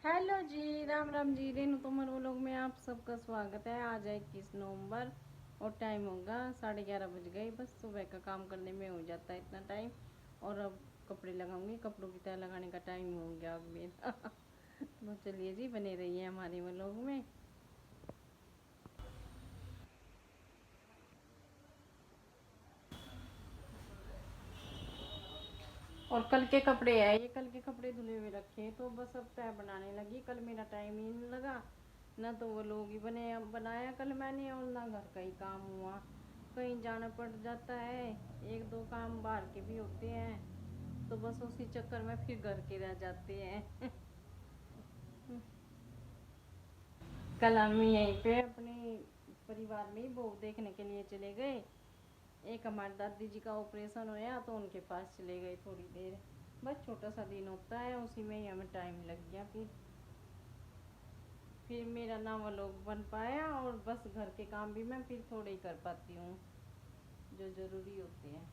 Hello जी, Ram Ram ji. Renu Tomar vlog में आप सबका स्वागत है। आज है 21 नवंबर और टाइम होगा 11:30 बज गए। बस सुबह का काम करने में हो जाता है इतना टाइम। और अब कपड़े लगाऊंगी, कपड़ों की तह लगाने का टाइम हो गया अब मेरा। तो चलिए जी, बने रहिए हमारे व्लॉग में। और कल के कपड़े हैं, ये कल के कपड़े धुले हुए रखे तो बस अब तय बनाने लगी। कल मेरा टाइम ही नहीं लगा, ना तो वो लोग ही बनाया कल मैंने, और ना घर का ही काम हुआ। कहीं जाना पड़ जाता है, एक दो काम बाहर के भी होते हैं, तो बस उसी चक्कर में फिर घर के रह जाते हैं। कल हम यहीं पे अपने परिवार में ही बहू देखने के लिए चले गए। एक हमारी दादी जी का ऑपरेशन होया तो उनके पास चले गए थोड़ी देर। बस छोटा सा दिन होता है, उसी में ही हमें टाइम लग गया। फिर मेरा ना वो लोग बन पाया, और बस घर के काम भी मैं फिर थोड़े ही कर पाती हूँ जो ज़रूरी होते हैं।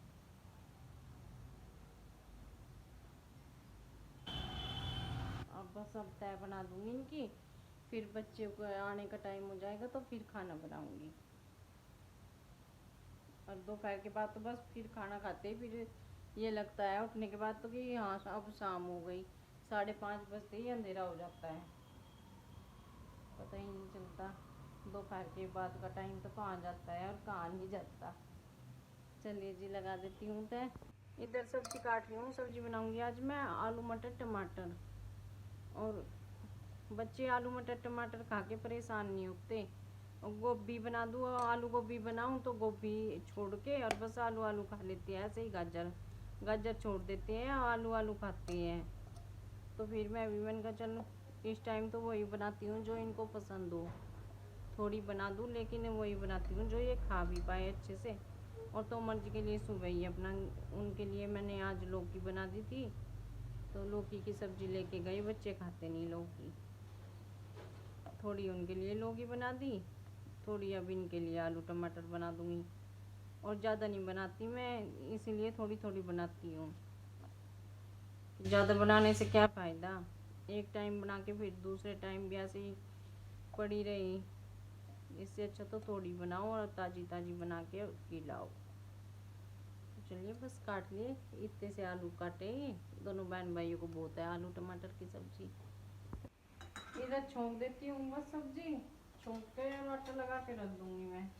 अब बस अब तय बना दूँगी इनकी, फिर बच्चे को आने का टाइम हो जाएगा तो फिर खाना बनाऊँगी। और दोपहर के बाद तो बस फिर खाना खाते ही फिर ये लगता है उठने के बाद तो कि हाँ अब शाम हो गई। 5:30 बजते ही अंधेरा हो जाता है, पता ही नहीं चलता। दोपहर के बाद का टाइम तो कहाँ जाता है और कहाँ नहीं जाता। चलिए जी, लगा देती हूँ तय। इधर सब्जी काट रही हूँ, सब्जी बनाऊँगी आज मैं आलू मटर टमाटर। और बच्चे आलू मटर टमाटर खा के परेशान नहीं होते। और गोभी बना दूँ, आलू गोभी बनाऊँ तो गोभी छोड़ के और बस आलू आलू खा लेते हैं। ऐसे ही गाजर गाजर छोड़ देते हैं, आलू आलू खाते हैं। तो फिर मैं भी मैंने कहा चलो इस टाइम तो वही बनाती हूँ जो इनको पसंद हो। थोड़ी बना दूँ लेकिन वही बनाती हूँ जो ये खा भी पाए अच्छे से। और तोमर जी के लिए सुबह ही अपना उनके लिए मैंने आज लौकी बना दी थी, तो लौकी की सब्ज़ी लेके गए। बच्चे खाते नहीं लौकी, थोड़ी उनके लिए लौकी बना दी, थोड़ी अब इनके लिए आलू टमाटर बना दूँगी। और ज़्यादा नहीं बनाती मैं, इसीलिए थोड़ी थोड़ी बनाती हूँ। ज़्यादा बनाने से क्या फ़ायदा, एक टाइम बना के फिर दूसरे टाइम भी ऐसे ही पड़ी रही। इससे अच्छा तो थोड़ी बनाओ और ताज़ी ताज़ी बना के खिलाओ। चलिए बस काट लिए, इतने से आलू काटे। दोनों बहन भाइयों को बहुत है आलू टमाटर की सब्जी। इधर छोंक देती हूँ बस सब्जी, छोंक के और आटा लगा के रख दूँगी मैं।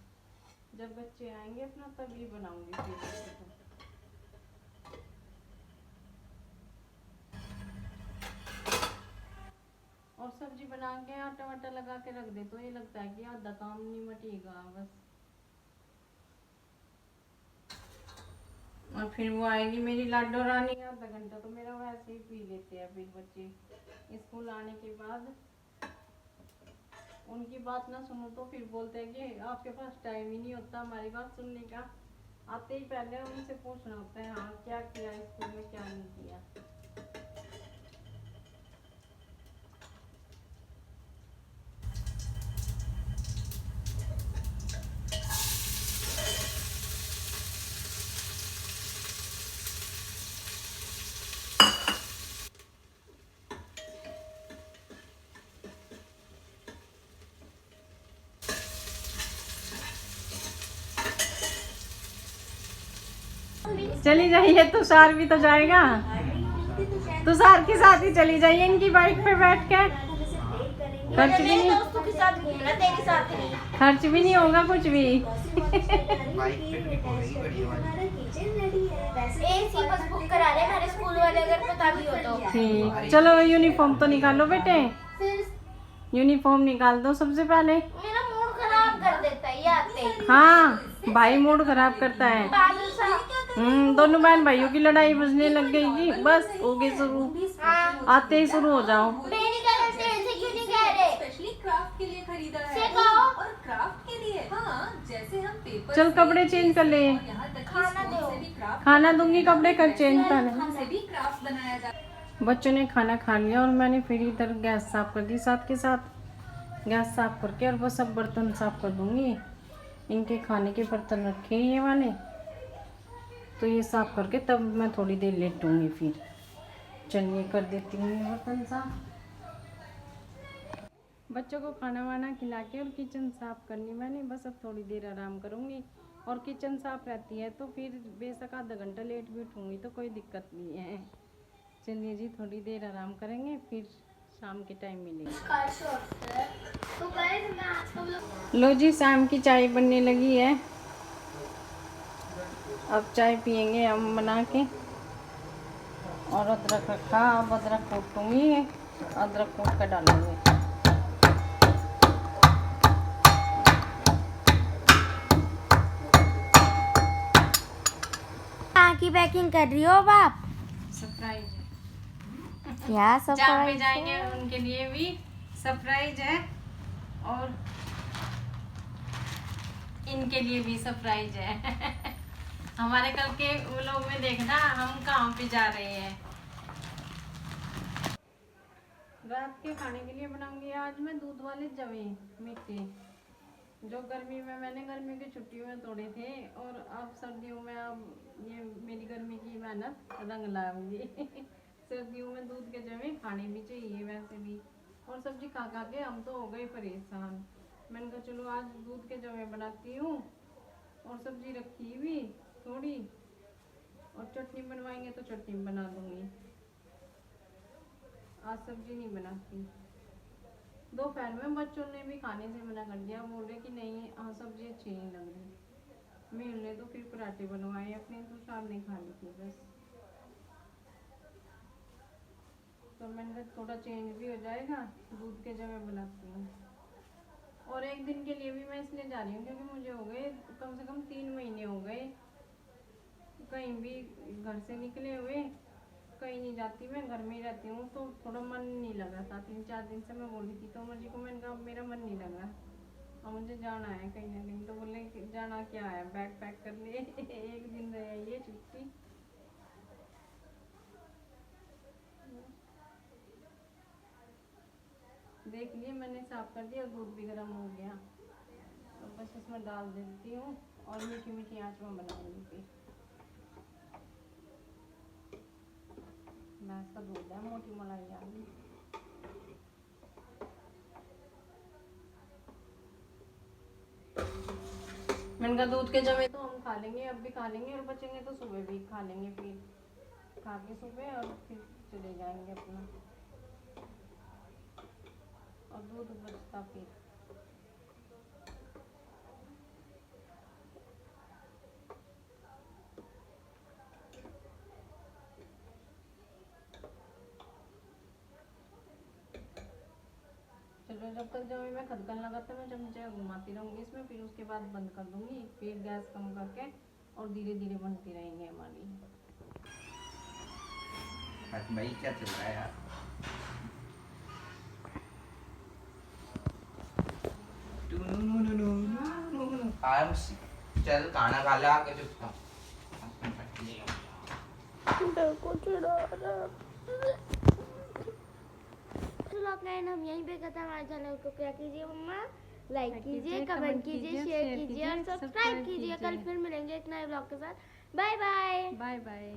जब बच्चे आएंगे अपना तभी बनाऊँगी फिर। और सब्जी बना के आटा वाटा लगा के रख दे तो ये लगता है कि आधा काम निमटेगा बस। और फिर वो आएगी मेरी लाडो रानी, आधा घंटा तो मेरा वैसे ही पी लेते हैं। फिर बच्चे स्कूल आने के बाद उनकी बात ना सुनो तो फिर बोलते हैं कि आपके पास टाइम ही नहीं होता हमारी बात सुनने का। आते ही पहले उनसे पूछना होता है हाँ क्या किया स्कूल में, क्या नहीं किया। चली जाइए, तुषार भी तो जाएगा। तुषार के साथ ही चली जाइए इनकी बाइक पे बैठ के। खर्च भी नहीं, दोस्तों के साथ घूमना, तेरे साथ नहीं। खर्च भी नहीं होगा कुछ भी। एसी बस बुक करा ले मेरे स्कूल वाले, अगर पता भी हो तो। ठीक, चलो यूनिफॉर्म तो निकालो बेटे, यूनिफॉर्म निकाल दो सबसे पहले। मेरा मूड खराब कर देता है ये आते। हाँ भाई मूड खराब करता है। दोनों बहन भाइयों की लड़ाई बजने लग गई जी, बस हो गई शुरू। आते ही शुरू हो जाओ। क्राफ्ट के लिए खरीदा है और क्राफ्ट के लिए हाँ, जैसे हम पेपर चल कपड़े चेंज कर ले। खाना दूंगी, कपड़े कर चेंज कर ले। बच्चों ने खाना खा लिया और मैंने फिर इधर गैस साफ कर दी, साथ के साथ गैस साफ करके और बस अब बर्तन साफ कर दूंगी। इनके खाने के बर्तन रखे ये वाले, तो ये साफ करके तब मैं थोड़ी देर लेटूंगी। फिर चलिए कर देती हूँ ये बर्तन साफ। बच्चों को खाना वाना खिला के और किचन साफ करनी मैंने, बस अब थोड़ी देर आराम करूँगी। और किचन साफ रहती है तो फिर बेशक आधा घंटा लेट भी उठूँगी तो कोई दिक्कत नहीं है। चलिए जी, थोड़ी देर आराम करेंगे, फिर शाम के टाइम मिलेंगे। लो जी, शाम की चाय बनने लगी है। अब चाय पियेंगे हम बना के। और अदरक रखा, अब अदरक कूटूँगी, अदरक कूट कर डालूँगी। की पैकिंग कर रही हो आप? सरप्राइज है। क्या सरप्राइज? जहाँ पे जाएंगे उनके लिए भी सरप्राइज है और इनके लिए भी सरप्राइज है। हमारे कल के व्लॉग में देखना हम कहाँ पे जा रहे हैं। रात के खाने के लिए बनाऊंगी आज मैं दूध वाले जवे मीठे, जो गर्मी में मैंने गर्मी की छुट्टियों में तोड़े थे, और अब सर्दियों में अब ये मेरी गर्मी की मेहनत रंग लाऊंगी। सर्दियों में दूध के जवे खाने भी चाहिए वैसे भी, और सब्जी खा खा के हम तो हो गए परेशान। मैंने कहा चलो आज दूध के जवे बनाती हूँ, और सब्जी रखी हुई थोड़ी, और चटनी बनवाएंगे तो चटनी बना दूंगी। आज सब्जी नहीं बनाती। दोपहर में बच्चों ने भी खाने से मना कर दिया, बोल रहे कि नहीं हाँ सब्जी अच्छी नहीं लग रही। मैं तो फिर पराठे बनवाए अपने, तो शाम ने खा ली थी बस। तो मैंने कहा थोड़ा चेंज भी हो जाएगा, दूध के जगह बनाती हूँ। और एक दिन के लिए भी मैं इसलिए जा रही हूँ क्योंकि मुझे हो गए कम से कम 3 महीने हो गए कहीं भी घर से निकले हुए, कहीं नहीं जाती, मैं घर में ही रहती हूँ। तो थोड़ा मन नहीं लग रहा था, 3-4 दिन से मैं बोली थी तोमर जी को, मैंने कहा मेरा मन नहीं लग रहा और मुझे जाना है कहीं ना कहीं। तो बोले जाना क्या है, बैग पैक कर ले। एक दिन रह आइए छुट्टी। देख लिए मैंने साफ कर दिया, दूध भी गर्म हो गया, तो बस इसमें डाल देती हूँ और मीठी मीठी आँच में बनाऊंगी। फिर भैंस का दूध है, मोटी मलाई आ गई। मैंने कहा दूध के जमे तो हम खा लेंगे, अब भी खा लेंगे, और बचेंगे तो सुबह भी खा लेंगे। फिर खा के सुबह और फिर चले जाएंगे अपना, और दूध बचता फिर। चलो जब तक जब मैं खदकन लगा तो मैं चमचे घुमाती रहूँगी इसमें, फिर उसके बाद बंद कर दूँगी, फिर गैस कम करके, और धीरे धीरे बनती रहेंगी हमारी। भाई क्या चल रहा है यार? चल खाना खा ले आके चुपचाप। हम यहीं पे खत्म। हमारे चैनल को क्या कीजिए मम्मा, लाइक कीजिए, कमेंट कीजिए, शेयर कीजिए और सब्सक्राइब कीजिए। कल फिर मिलेंगे एक नए ब्लॉग के साथ। Bye bye. Bye bye.